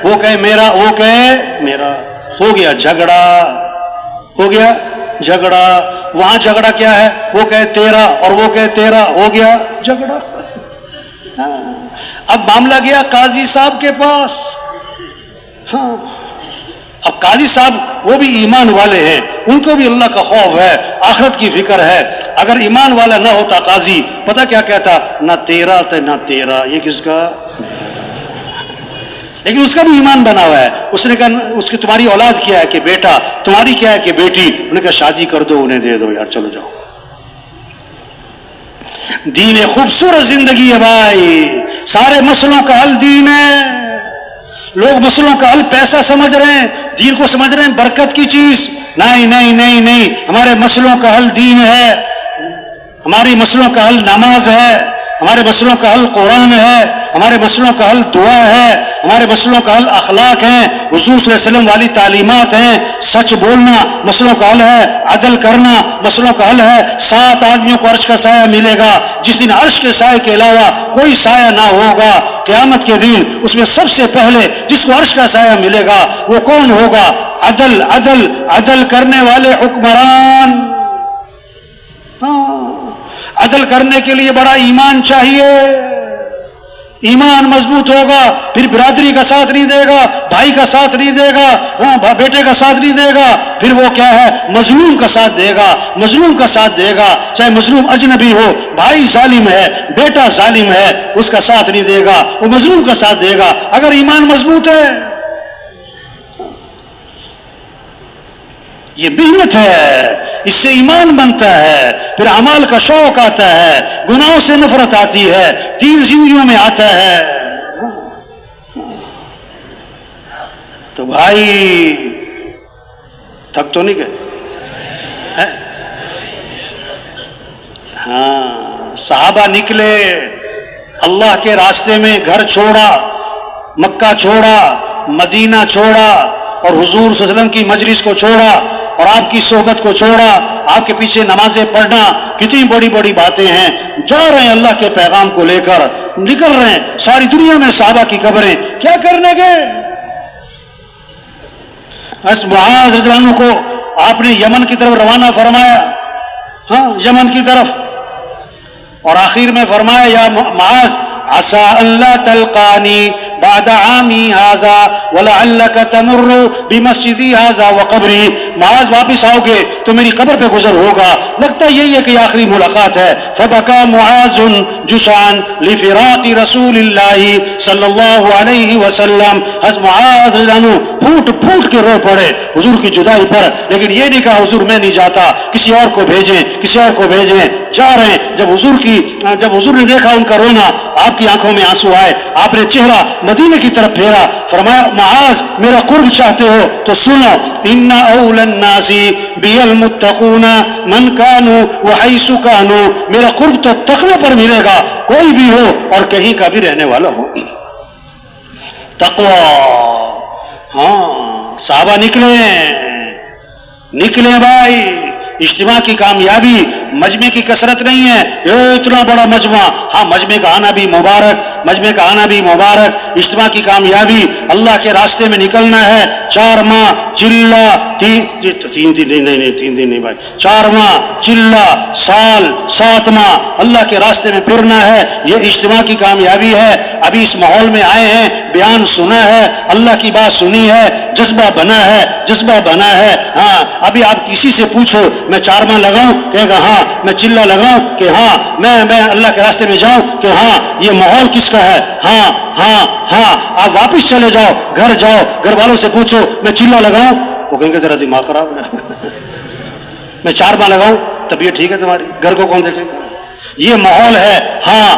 وہ کہے میرا, وہ کہے میرا. ہو گیا جھگڑا. وہاں جھگڑا کیا ہے؟ وہ کہے تیرا اور وہ کہے تیرا. ہو گیا جھگڑا. اب معاملہ گیا قاضی صاحب کے پاس. ہاں اب قاضی صاحب وہ بھی ایمان والے ہیں, ان کو بھی اللہ کا خوف ہے, آخرت کی فکر ہے. اگر ایمان والا نہ ہوتا قاضی, پتہ کیا کہتا؟ نہ تیرا نہ تیرا, یہ کس کا؟ لیکن اس کا بھی ایمان بنا ہوا ہے. اس نے کہا اس کی تمہاری اولاد کیا ہے کہ بیٹا, تمہاری کیا ہے کہ بیٹی. انہوں نے کہا شادی کر دو, انہیں دے دو یار, چلو جاؤ. دین خوبصورت زندگی ہے بھائی, سارے مسئلوں کا حل دین ہے. لوگ مسئلوں کا حل پیسہ سمجھ رہے ہیں, دین کو سمجھ رہے ہیں برکت کی چیز. نہیں, ہمارے مسئلوں کا حل دین ہے, ہماری مسئلوں کا حل نماز ہے, ہمارے مسئلوں کا حل قرآن ہے, ہمارے مسئلوں کا حل دعا ہے, ہمارے مسئلوں کا حل اخلاق ہیں, حضور صلی اللہ علیہ وسلم والی تعلیمات ہیں. سچ بولنا مسئلوں کا حل ہے, عدل کرنا مسئلوں کا حل ہے. 7 آدمیوں کو عرش کا سایہ ملے گا, جس دن عرش کے سایہ کے علاوہ کوئی سایہ نہ ہوگا قیامت کے دن. اس میں سب سے پہلے جس کو عرش کا سایہ ملے گا وہ کون ہوگا؟ عدل کرنے والے حکمران. عدل کرنے کے لیے بڑا ایمان چاہیے. ایمان مضبوط ہوگا پھر برادری کا ساتھ نہیں دے گا, بھائی کا ساتھ نہیں دے گا, ہاں بیٹے کا ساتھ نہیں دے گا. پھر وہ کیا ہے؟ مظلوم کا ساتھ دے گا, چاہے مظلوم اجنبی ہو. بھائی ظالم ہے, بیٹا ظالم ہے, اس کا ساتھ نہیں دے گا, وہ مظلوم کا ساتھ دے گا اگر ایمان مضبوط ہے. یہ محنت ہے, اس سے ایمان بنتا ہے, پھر اعمال کا شوق آتا ہے, گناہوں سے نفرت آتی ہے, دین زندگیوں میں آتا ہے. تو بھائی تھک تو نہیں گئے؟ ہاں صحابہ نکلے, اللہ کے راستے میں گھر چھوڑا، مکہ چھوڑا، مدینہ چھوڑا، اور حضور صلی اللہ علیہ وسلم کی مجلس کو چھوڑا، اور آپ کی صحبت کو چھوڑا، آپ کے پیچھے نمازیں پڑھنا، کتنی بڑی بڑی باتیں ہیں. جا رہے ہیں اللہ کے پیغام کو لے کر، نکل رہے ہیں. ساری دنیا میں صحابہ کی قبریں، کیا کرنے گئے؟ معاذ رضی اللہ عنہ کو آپ نے یمن کی طرف روانہ فرمایا، ہاں یمن کی طرف، اور آخر میں فرمایا یا معاذ عسى ان لا تلقاني بعد عامي هذا ولعلك تمر بمسجدي هذا وقبري. معاذ واپس آؤ گے تو میری قبر پہ گزر ہوگا، لگتا یہی ہے کہ آخری ملاقات ہے. فبكى معاذ جشعا لفراق رسول الله صلی اللہ علیہ وسلم. حضرت معاذ رضی اللہ عنہ پھوٹ پھوٹ کے رو پڑے حضور کی جدائی پر، لیکن یہ نہیں کہا حضور میں نہیں جاتا، کسی اور کو بھیجیں، کسی اور کو بھیجیں. جا رہے ہیں. جب حضور نے دیکھا ان کا رونا، آپ کی آنکھوں میں آنسو آئے، آپ نے چہرہ مدینے کی طرف پھیرا، فرمایا معاذ میرا قرب چاہتے ہو تو سنو، ان اول الناس بی المتقون من کانوا وحیث کانوا. میرا قرب تو تقوی پر ملے گا، کوئی بھی ہو اور کہیں کا بھی رہنے والا ہو. تقوی. ہاں صحابہ نکلے بھائی. اجتماع کی کامیابی مجمع کی کثرت نہیں ہے. یہ اتنا بڑا مجمع، ہاں مجمع کا آنا بھی مبارک. اجتماع کی کامیابی اللہ کے راستے میں نکلنا ہے. 4 ماہ چلہ، 3 دن نہیں بھائی، 4 ماہ چلہ، سال 7 ماہ اللہ کے راستے میں پھرنا ہے. یہ اجتماع کی کامیابی ہے. ابھی اس ماحول میں آئے ہیں، بیان سنا ہے، اللہ کی بات سنی ہے، جذبہ بنا ہے. ہاں ابھی آپ کسی سے پوچھو میں 4 ماہ لگاؤں، کہے گا ہاں. میں چلہ لگاؤں کہ ہاں. میں اللہ کے راستے میں جاؤں کہ ہاں. یہ ماحول کس کا ہے؟ ہاں. آپ واپس چلے جاؤ، گھر والوں سے پوچھو میں چلہ لگاؤں، وہ کہیں گے تیرا دماغ خراب ہے. میں 4 ماہ لگاؤں طبیعت ٹھیک ہے تمہاری، گھر کو کون دیکھے گا؟ یہ ماحول ہے. ہاں.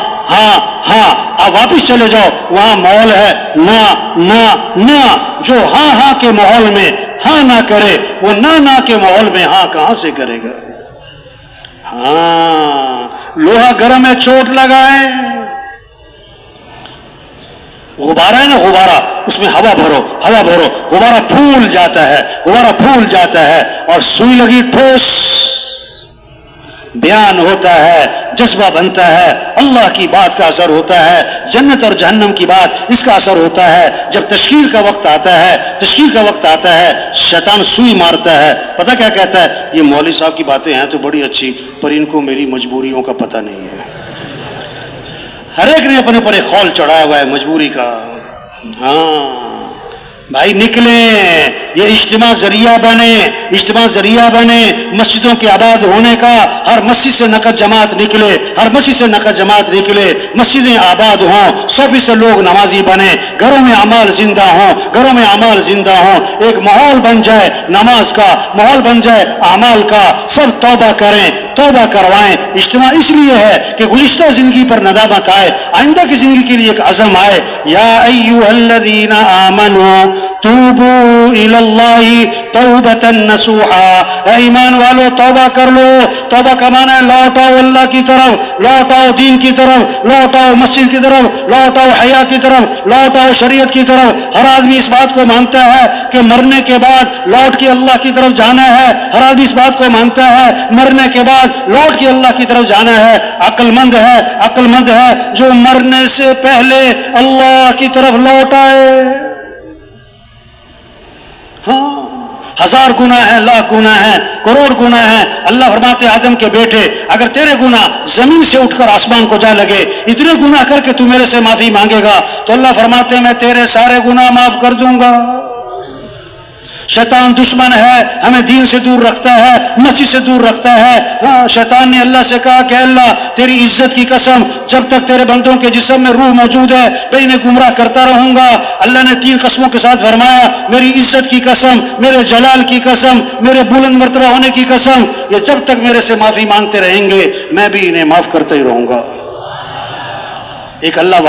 آپ واپس چلے جاؤ، وہاں ماحول ہے نہ. جو ہاں کے ماحول میں ہاں نہ کرے، وہ نہ کے ماحول میں ہاں کہاں سے کرے گا؟ ہاں لوہا گرم ہے، چوٹ لگائے. غبارہ ہے نا، غبارہ، اس میں ہوا بھرو، غبارہ پھول جاتا ہے اور سوئی لگی ٹھوس، بیان ہوتا ہے، جذبہ بنتا ہے، اللہ کی بات کا اثر ہوتا ہے، جنت اور جہنم کی بات اس کا اثر ہوتا ہے. جب تشکیل کا وقت آتا ہے شیطان سوئی مارتا ہے. پتہ کیا کہتا ہے؟ یہ مولوی صاحب کی باتیں ہیں تو بڑی اچھی، پر ان کو میری مجبوریوں کا پتہ نہیں ہے. ہر ایک نے اپنے پر ایک خول چڑھایا ہوا ہے مجبوری کا. ہاں بھائی نکلیں، یہ اجتماع ذریعہ بنے مسجدوں کے آباد ہونے کا. ہر مسجد سے نقد جماعت نکلے، مسجدیں آباد ہوں، 100% لوگ نمازی بنے، گھروں میں اعمال زندہ ہوں. ایک ماحول بن جائے نماز کا، ماحول بن جائے اعمال کا. سب توبہ کروائیں. اجتماع اس لیے ہے کہ گزشتہ زندگی پر ندامت آئے، آئندہ کی زندگی کے لیے ایک عزم آئے. یا ایھا الذین آمنوا توبوا الی اللہ توبۃ نصوحا. اے ایمان والو توبہ کر لو. توبہ کا معنی ہے لوٹاؤ اللہ کی طرف، لوٹاؤ دین کی طرف، لوٹاؤ مسجد کی طرف، لوٹاؤ حیا کی طرف، لوٹاؤ شریعت کی طرف. ہر آدمی اس بات کو مانتا ہے کہ مرنے کے بعد لوٹ کے اللہ کی طرف جانا ہے. ہر آدمی اس بات کو مانتا ہے مرنے کے بعد لوٹ کے اللہ کی طرف جانا ہے. عقل مند ہے جو مرنے سے پہلے اللہ کی طرف لوٹ آئے. ہاں 1000 گناہ ہیں، لاکھ گناہ ہیں، کروڑ گناہ ہیں. اللہ فرماتے آدم کے بیٹے اگر تیرے گناہ زمین سے اٹھ کر آسمان کو جا لگے، اتنے گناہ کر کے تو میرے سے معافی مانگے گا تو اللہ فرماتے میں تیرے سارے گناہ معاف کر دوں گا. شیطان دشمن ہے، ہمیں دین سے دور رکھتا ہے، مسجد سے دور رکھتا ہے. ہاں شیطان نے اللہ سے کہا کہ اللہ تیری عزت کی قسم جب تک تیرے بندوں کے جسم میں روح موجود ہے میں انہیں گمراہ کرتا رہوں گا. اللہ نے 3 قسموں کے ساتھ فرمایا میری عزت کی قسم، میرے جلال کی قسم، میرے بلند مرتبہ ہونے کی قسم، یہ جب تک میرے سے معافی مانگتے رہیں گے میں بھی انہیں معاف کرتا ہی رہوں گا. ایک اللہ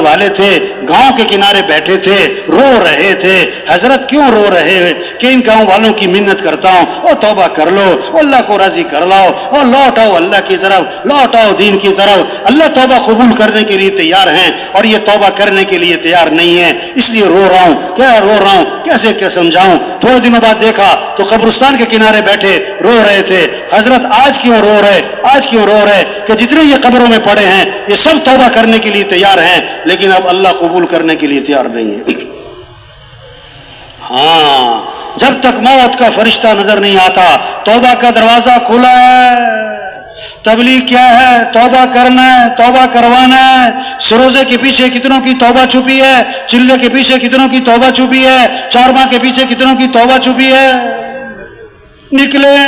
والے تھے گاؤں کے کنارے بیٹھے تھے، رو رہے تھے. حضرت کیوں رو رہے کہ ان گاؤں والوں کی منت کرتا ہوں اور توبہ کر لو، اللہ کو راضی کر لاؤ اور لوٹ آؤ اللہ کی طرف، لوٹ آؤ دین کی طرف۔ اللہ توبہ قبول کرنے کے لیے تیار ہیں اور یہ توبہ کرنے کے لیے تیار نہیں ہے، اس لیے رو رہا ہوں۔ کیا رو رہا ہوں، کیسے کیا سمجھاؤں؟ تھوڑے دنوں بعد دیکھا تو قبرستان کے کنارے بیٹھے رو رہے تھے، حضرت آج کیوں رو رہے، آج کیوں رو رہے کہ جتنے یہ قبروں میں پڑے ہیں یہ سب توبہ کرنے کے لیے تیار ہیں لیکن اب اللہ قبول کرنے کے لیے تیار نہیں ہے۔ ہاں، جب تک موت کا فرشتہ نظر نہیں آتا توبہ کا دروازہ کھلا ہے۔ تبلیغ کیا ہے؟ توبہ کرنا ہے، توبہ کروانا ہے۔ سروزے کے پیچھے کتنوں کی توبہ چھپی ہے، چلے کے پیچھے کتنوں کی توبہ چھپی ہے، چارواں کے پیچھے کتنوں کی توبہ چھپی ہے۔ نکلیں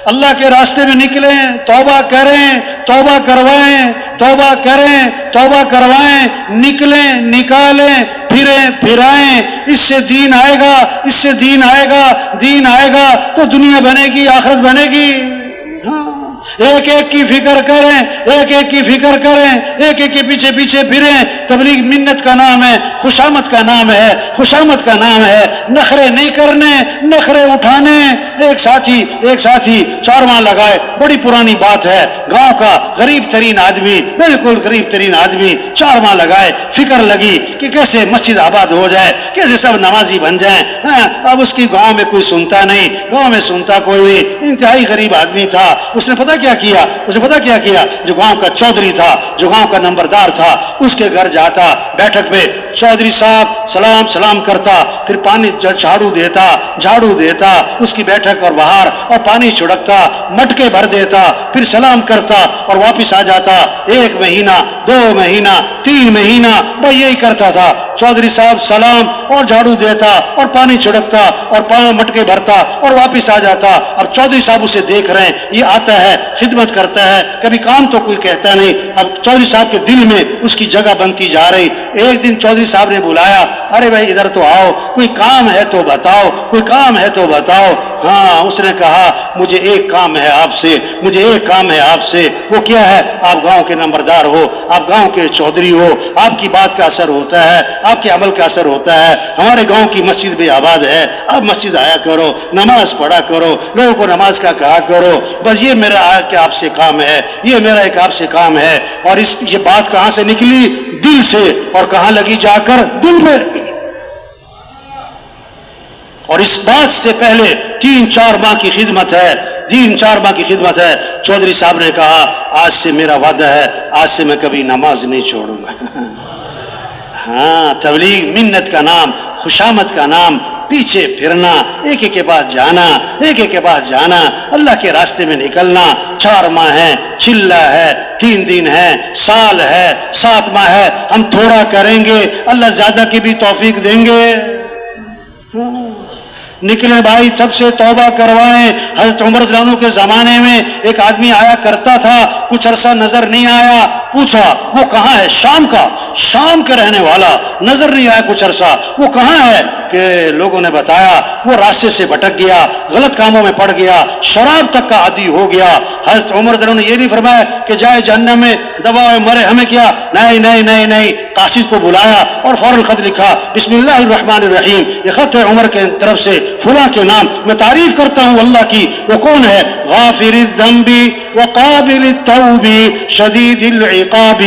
اللہ کے راستے میں، نکلیں، توبہ کریں، توبہ کروائیں، توبہ کریں، توبہ کروائیں، نکلیں، نکالیں، پھریں، پھرائیں۔ اس سے دین آئے گا، اس سے دین آئے گا، دین آئے گا تو دنیا بنے گی، آخرت بنے گی۔ ہاں، ایک ایک کی فکر کریں، ایک ایک کی فکر کریں، ایک ایک کے پیچھے پیچھے پھریں۔ تبلیغ منت کا نام ہے، خوشامد کا نام ہے، خوشامد کا نام ہے۔ نخرے نہیں کرنے، نخرے اٹھانے۔ ایک ساتھی 4 ماہ لگائے، بڑی پرانی بات ہے، گاؤں کا غریب ترین آدمی، بالکل غریب ترین آدمی 4 ماہ لگائے، فکر لگی کہ کیسے مسجد آباد ہو جائے، کیسے سب نمازی بن جائیں۔ اب اس کی گاؤں میں کوئی سنتا نہیں، گاؤں میں سنتا کوئی نہیں، انتہائی غریب آدمی تھا۔ اس نے پتا کیا کیا، جو گاؤں کا چودھری تھا، جو گاؤں کا نمبردار تھا، اس کے گھر جاتا، بیٹھک پہ چودھری صاحب سلام کرتا، پھر پانی جھاڑو دیتا اس کی بیٹھک اور باہر، اور پانی چھڑکتا، مٹکے بھر دیتا، پھر سلام کرتا اور واپس آ جاتا۔ 1 مہینہ، 2 مہینہ، 3 مہینہ بھائی یہی کرتا تھا۔ چودھری صاحب سلام اور جھاڑو دیتا اور پانی چھڑکتا اور مٹکے بھرتا اور واپس آ جاتا۔ اب چودھری صاحب اسے دیکھ رہے ہیں، یہ آتا ہے، خدمت کرتا ہے، کبھی کام تو کوئی کہتا نہیں۔ اب چودھری صاحب کے دل میں اس کی جگہ بنتی جا رہی۔ ایک دن چودھری صاحب نے بلایا، ارے بھائی ادھر تو آؤ، کوئی کام ہے تو بتاؤ، کوئی کام ہے تو بتاؤ۔ ہاں، اس نے کہا مجھے ایک کام ہے آپ سے، مجھے ایک کام ہے آپ سے۔ وہ کیا ہے؟ آپ گاؤں کے نمبردار ہو، آپ گاؤں کے چودھری ہو، آپ کی بات کا اثر ہوتا ہے، آپ کے عمل کا اثر ہوتا ہے۔ ہمارے گاؤں کی مسجد بھی آباد ہے، آپ مسجد آیا کرو، نماز پڑھا کرو، لوگوں کو نماز کا کہا کرو۔ بس یہ میرا آپ سے کام ہے، یہ میرا ایک آپ سے کام ہے۔ اور یہ بات کہاں سے نکلی؟ دل سے، اور کہاں لگی جا کر؟ دل میں۔ اور اس بات سے پہلے 3-4 ماہ کی خدمت ہے، 3-4 ماہ کی خدمت ہے۔ چودھری صاحب نے کہا آج سے میرا وعدہ ہے، آج سے میں کبھی نماز نہیں چھوڑوں گا۔ ہاں، تبلیغ منت کا نام، خوشامد کا نام، پیچھے پھرنا، ایک ایک کے پاس جانا، ایک ایک کے پاس جانا، اللہ کے راستے میں نکلنا۔ 4 ماہ ہے، چلہ ہے، 3 دن ہے، سال ہے، 7 ماہ ہے، ہم تھوڑا کریں گے، اللہ زیادہ کی بھی توفیق دیں گے۔ نکلیں بھائی، سب سے توبہ کروائیں۔ حضرت عمر رضی اللہ عنہ کے زمانے میں ایک آدمی آیا کرتا تھا، کچھ عرصہ نظر نہیں آیا، پوچھا وہ کہاں ہے؟ شام کا رہنے والا، نظر نہیں آیا کچھ عرصہ، وہ کہاں ہے؟ کہ لوگوں نے بتایا وہ راستے سے بھٹک گیا، غلط کاموں میں پڑ گیا، شراب تک کا عادی ہو گیا۔ حضرت عمر رضی اللہ عنہ نے یہ نہیں فرمایا کہ جائے جہنم میں دباؤ مرے، ہمیں کیا، نہیں، قاصد کو بلایا اور فوراً خط لکھا، بسم اللہ الرحمن الرحیم، یہ خط ہے عمر کے طرف سے فلاں کے نام، میں تعریف کرتا ہوں اللہ کی، وہ کون ہے؟ غافر الذنب وقابل التوب شدید العقاب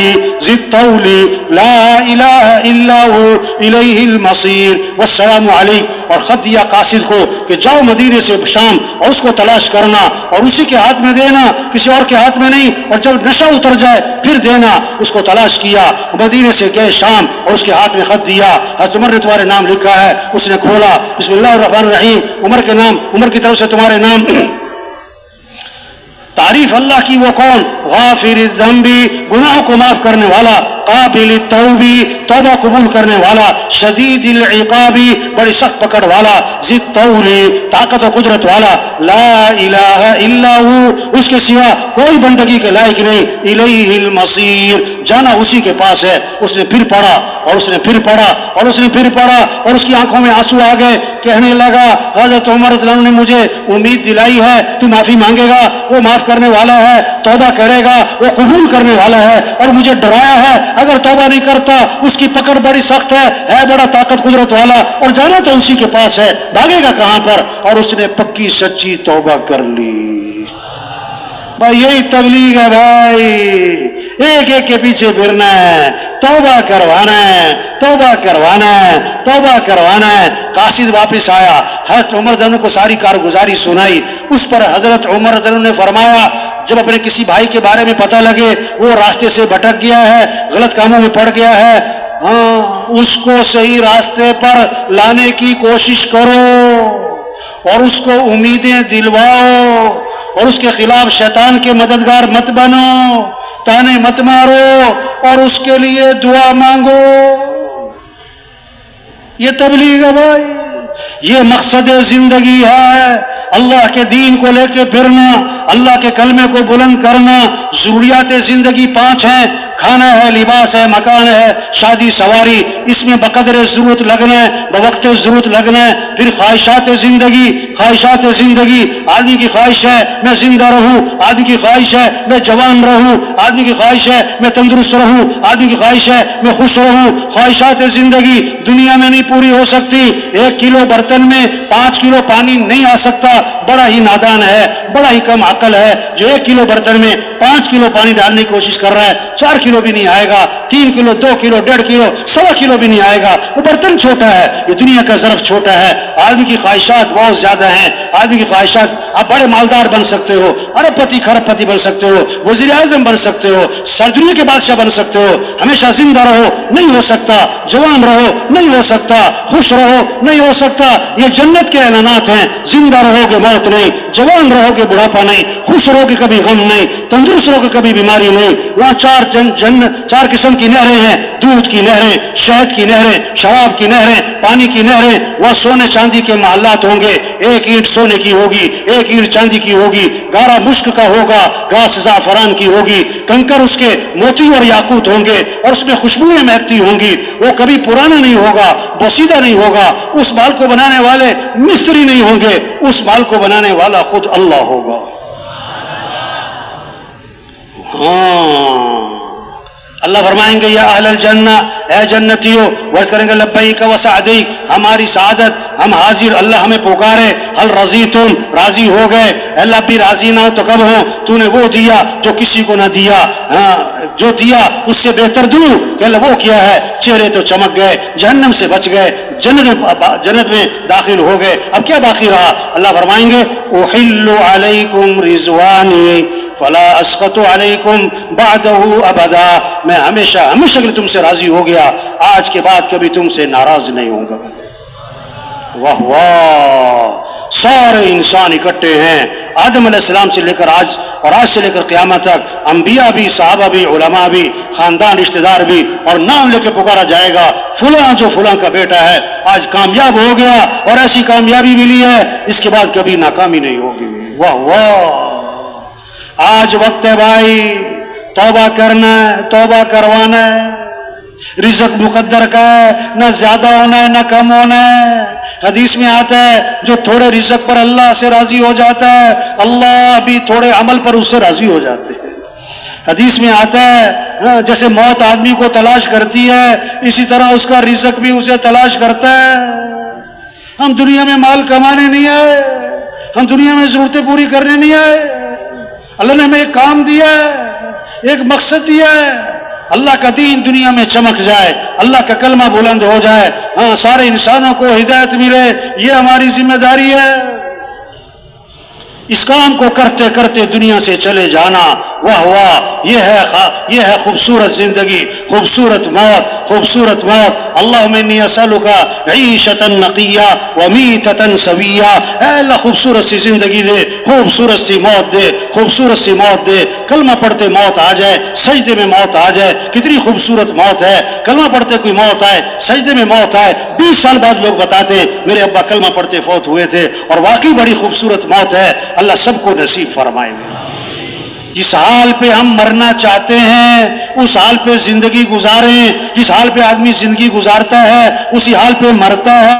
ذی الطول لا الہ الا ہو الیہ المصیر والسلام علیک۔ اور خط دیا قاصد کو کہ جاؤ مدینے سے شام اور اس کو تلاش کرنا اور اسی کے ہاتھ میں دینا، کسی اور کے ہاتھ میں نہیں، اور جب نشہ اتر جائے پھر دینا۔ اس کو تلاش کیا، مدینے سے گئے شام اور اس کے ہاتھ میں خط دیا، حضرت عمر نے تمہارے نام لکھا ہے۔ اس نے کھولا، بسم اللہ الرحمن الرحیم، عمر کے نام، عمر کی طرف سے تمہارے نام۔ تعریف اللہ کی، وہ کون؟ غافر الذنب، گناہوں کو معاف کرنے والا، قابل التوب، توبہ قبول کرنے والا، شدید العقاب، بڑی سخت پکڑ والا، ذی الطول، طاقت و قدرت والا، لا الہ الا ہو، اس کے سوا کوئی بندگی کے لائق نہیں، الیہ المصیر، جانا اسی کے پاس ہے۔ اس نے پھر پڑھا اور اس نے پھر پڑھا اور اس نے پھر پڑھا اور اس کی آنکھوں میں آنسو آ گئے. کہنے لگا حضرت عمر رضی اللہ عنہ نے مجھے امید دلائی ہے تو معافی مانگے گا, وہ معاف کرنے والا ہے, توبہ کرے گا, وہ قبول کرنے والا ہے, اور مجھے ڈرایا ہے اگر توبہ نہیں کرتا اس کی پکڑ بڑی سخت ہے بڑا طاقت قدرت والا, اور جانا تو اسی کے پاس ہے, بھاگے گا کہاں پر. اور اس نے پکی سچی توبہ کر لی. بھائی یہی تبلیغ ہے بھائی, ایک ایک کے پیچھے پھرنا ہے, توبہ کروانا ہے, توبہ کروانا ہے, توبہ کروانا ہے. قاصد واپس آیا, حضرت عمر رضی اللہ عنہ کو ساری کارگزاری سنائی. اس پر حضرت عمر رضی اللہ عنہ نے فرمایا جب اپنے کسی بھائی کے بارے میں پتہ لگے وہ راستے سے بھٹک گیا ہے, غلط کاموں میں پڑ گیا ہے, اس کو صحیح راستے پر لانے کی کوشش کرو اور اس کو امیدیں دلواؤ اور اس کے خلاف شیطان کے مددگار مت بنو, تانے مت مارو اور اس کے لیے دعا مانگو. یہ تبلیغ ہے بھائی, یہ مقصد زندگی ہے. اللہ کے دین کو لے کے پھرنا, اللہ کے کلمے کو بلند کرنا. ضروریات زندگی 5 ہیں, کھانا ہے, لباس ہے, مکان ہے, شادی سواری, اس میں بقدر ضرورت لگنا ہے, بوقت ضرورت لگنا ہے. پھر خواہشات زندگی, خواہشات زندگی, آدمی کی خواہش ہے میں زندہ رہوں, آدمی کی خواہش ہے میں جوان رہوں, آدمی کی خواہش ہے میں تندرست رہوں, آدمی کی خواہش ہے میں خوش رہوں. خواہشات زندگی دنیا میں نہیں پوری ہو سکتی. 1 کلو برتن میں 5 کلو پانی نہیں آ سکتا, بڑا ہی نادان ہے, بڑا ہی کم عقل ہے جو 1 کلو برتن میں 5 کلو پانی ڈالنے کی کوشش کر رہا ہے. 4 کلو بھی نہیں آئے گا, 3 کلو, 2 کلو, 1.5 کلو, 1.25 کلو بھی نہیں آئے گا. وہ برتن چھوٹا ہے, یہ دنیا کا ظرف چھوٹا ہے. آدمی کی خواہشات بہت زیادہ ہیں. آدمی کی خواہشات, آپ بڑے مالدار بن سکتے ہو, ارب پتی کھرب پتی بن سکتے ہو, وزیر اعظم بن سکتے ہو, دنیا کے بادشاہ بن سکتے ہو, ہمیشہ زندہ رہو نہیں ہو سکتا, جوان رہو نہیں ہو سکتا, خوش رہو نہیں ہو سکتا. یہ جنت کے اعلانات ہیں. زندہ رہو گے موت نہیں, جوان رہو گے بڑھاپا نہیں, خوش رہو گے کبھی غم نہیں, تندرست رہو گے کبھی بیماری نہیں. وہاں 4 قسم کی نہریں ہیں, دودھ کی نہریں, شہد کی نہریں, شراب کی نہریں, پانی کی نہریں. وہاں سونے چاندی کے محلات ہوں گے, 1 اینٹ سونے کی ہوگی, 1 اینٹ چاندی کی ہوگی, گارا مشک کا ہوگا, گھاس زعفران کی ہوگی, کنکر اس کے موتی اور یاقوت ہوں گے, اور اس میں خوشبوئیں مہکتی ہوں گی. وہ کبھی پرانا نہیں ہوگا, بوسیدہ نہیں ہوگا. اس مال کو بنانے والے مستری نہیں ہوں گے, اس مال کو بنانے والا خود اللہ ہوگا. ہاں, اللہ فرمائیں گے یا اہل الجنہ, اے جنتیو, وعد کریں گے لبیک و سعدیک, ہماری سعادت, ہم حاضر, اللہ ہمیں پکارے. ہل رضیتم, راضی ہو گئے. اللہ بھی راضی نہ ہو تو کب ہو, تو نے وہ دیا جو کسی کو نہ دیا, ہاں جو دیا اس سے بہتر دوں, کہ اللہ وہ کیا ہے. چہرے تو چمک گئے, جہنم سے بچ گئے, جنت میں داخل ہو گئے. اب کیا باقی رہا؟ اللہ فرمائیں گے احل علیکم رضوانی فلا اسقط علیکم بعدہ ابدا, میں ہمیشہ ہمیشہ کے لیے تم سے راضی ہو گیا, آج کے بعد کبھی تم سے ناراض نہیں ہوں گا. واہ واہ, سارے انسان اکٹھے ہیں, آدم علیہ السلام سے لے کر آج, اور آج سے لے کر قیامت تک, انبیاء بھی, صحابہ بھی, علماء بھی, خاندان رشتہ دار بھی, اور نام لے کے پکارا جائے گا فلاں جو فلاں کا بیٹا ہے آج کامیاب ہو گیا, اور ایسی کامیابی ملی ہے اس کے بعد کبھی ناکامی نہیں ہوگی. واہ واہ, آج وقت ہے بھائی, توبہ کرنا ہے, توبہ کروانا ہے. رزق مقدر کا ہے, نہ زیادہ ہونا ہے نہ کم ہونا ہے. حدیث میں آتا ہے جو تھوڑے رزق پر اللہ سے راضی ہو جاتا ہے, اللہ بھی تھوڑے عمل پر اس سے راضی ہو جاتے ہیں. حدیث میں آتا ہے جیسے موت آدمی کو تلاش کرتی ہے, اسی طرح اس کا رزق بھی اسے تلاش کرتا ہے. ہم دنیا میں مال کمانے نہیں آئے, ہم دنیا میں ضرورتیں پوری کرنے نہیں آئے. اللہ نے ہمیں ایک کام دیا ہے, ایک مقصد دیا ہے, اللہ کا دین دنیا میں چمک جائے, اللہ کا کلمہ بلند ہو جائے, ہاں سارے انسانوں کو ہدایت ملے, یہ ہماری ذمہ داری ہے. اس کام کو کرتے کرتے دنیا سے چلے جانا. واہ واہ, یہ ہے خوبصورت زندگی, خوبصورت موت, خوبصورت موت. اللہم انی اسألک عیشۃ نقیہ ومیتۃ سویہ. اے اللہ خوبصورت سی زندگی دے, خوبصورت سی موت دے, خوبصورت سی موت دے. کلمہ پڑھتے موت آ جائے, سجدے میں موت آ جائے. کتنی خوبصورت موت ہے, کلمہ پڑھتے کوئی موت آئے, سجدے میں موت آئے. 20 سال بعد لوگ بتاتے ہیں میرے ابا کلمہ پڑھتے فوت ہوئے تھے, اور واقعی بڑی خوبصورت موت ہے. اللہ سب کو نصیب فرمائے. جس حال پہ ہم مرنا چاہتے ہیں اس حال پہ زندگی گزاریں. جس حال پہ آدمی زندگی گزارتا ہے اسی حال پہ مرتا ہے.